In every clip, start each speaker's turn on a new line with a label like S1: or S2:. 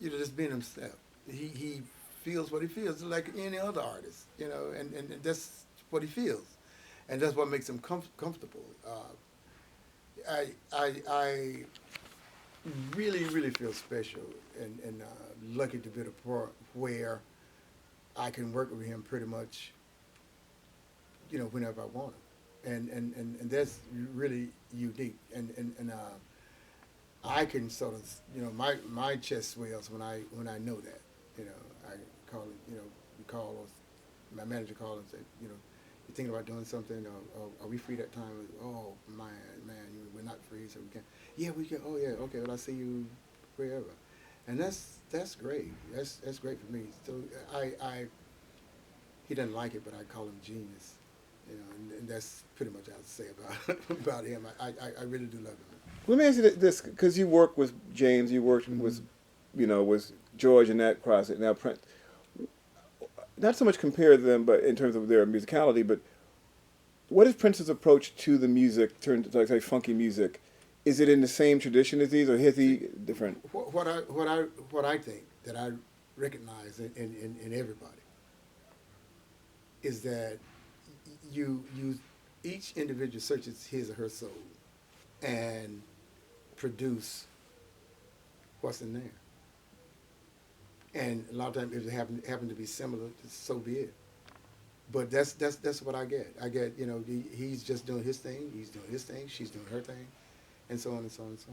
S1: just being himself. He feels what he feels like any other artist, and that's what he feels, and that's what makes him comfortable. I really really feel special and lucky to be at a part where I can work with him pretty much, whenever I want him, and that's really unique, and I can sort of, my chest swells when I know that, I call it, we call us, my manager called and said, you thinking about doing something, or are we free that time? Oh man, we're not free, so we can't. Yeah, we can. Oh yeah, okay. Well, I'll see you wherever, and that's great. That's great for me. So I he doesn't like it, but I call him genius, and that's pretty much all I have to say about about him. I really do love him.
S2: Let me ask you this, because you worked with James, you worked with,
S1: Mm-hmm.
S2: with George and that process. Now, Prince, not so much compare them, but in terms of their musicality, but what is Prince's approach to the music, to like say funky music? Is it in the same tradition as these, or has he different?
S1: What I think that I recognize in everybody is that you each individual searches his or her soul and produce what's in there. And a lot of times, if it happen to be similar, so be it. But that's what I get. I get, he's just doing his thing. He's doing his thing. She's doing her thing, and so on and so on and so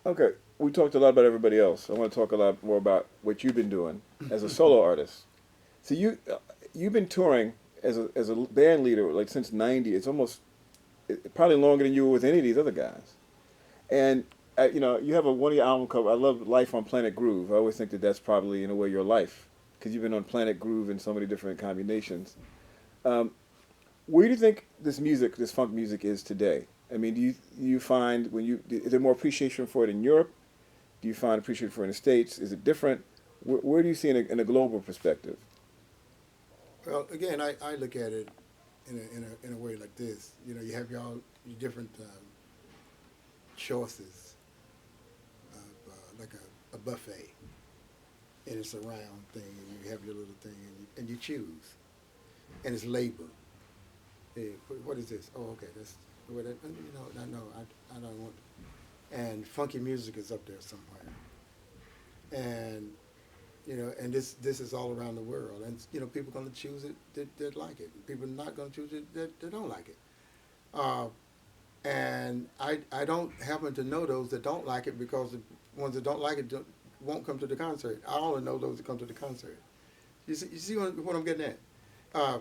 S1: on.
S2: Okay, we talked a lot about everybody else. I want to talk a lot more about what you've been doing as a solo artist. So you've been touring as a band leader like since '90. It's almost probably longer than you were with any of these other guys. And you have one of your album cover. I love Life on Planet Groove. I always think that that's probably in a way your life because you've been on Planet Groove in so many different combinations. Um, where do you think this music, this funk music, is today? I mean, do you find is there more appreciation for it in Europe? Do you find appreciation for it in the States? Is it different? Where do you see in a global perspective?
S1: Well, again, I look at it in a way like this. You have your different choices of like a buffet, and it's a round thing, and you have your little thing, and you choose, and it's labeled. Hey, what is this? Oh, okay, that's what no, I don't want. And funky music is up there somewhere, and and this is all around the world, and people are going to choose it that like it, people are not going to choose it that don't like it. Uh, and I don't happen to know those that don't like it because the ones that don't like it won't come to the concert. I only know those that come to the concert. You see what I'm getting at? Uh,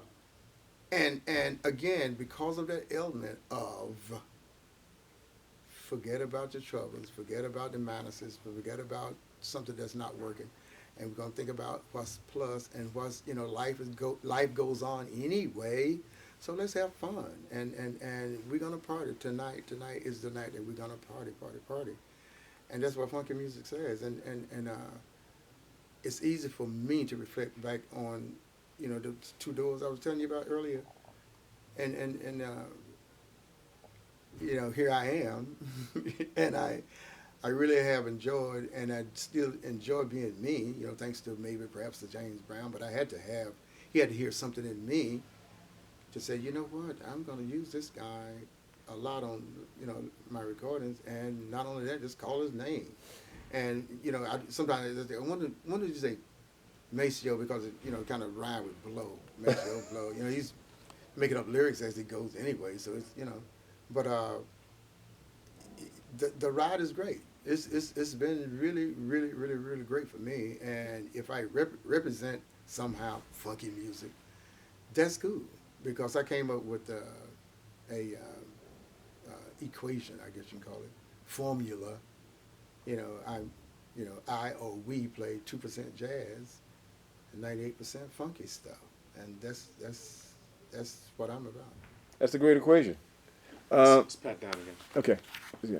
S1: and again, because of that element of forget about your troubles, forget about the minuses, forget about something that's not working, and we're gonna think about what's plus and what's life goes on anyway. So let's have fun, and we're gonna party tonight. Tonight is the night that we're gonna party, party, party, and that's what funky music says. And it's easy for me to reflect back on, the two doors I was telling you about earlier, and here I am, and I really have enjoyed, and I still enjoy being me. Thanks to maybe perhaps to James Brown, but he had to hear something in me to say, you know what, I'm going to use this guy a lot on my recordings, and not only that, just call his name. And sometimes I wonder did you say Maceo because it kind of rhyme with blow, Maceo blow. He's making up lyrics as he goes anyway, so it's. But the ride is great. It's been really really really really great for me. And if I represent somehow funky music, that's cool because I came up with equation, I guess you can call it, formula. I or we play 2% jazz and 98% funky stuff, and that's what I'm about.
S2: That's a great equation.
S3: It's Pat down again.
S2: Okay. Yeah.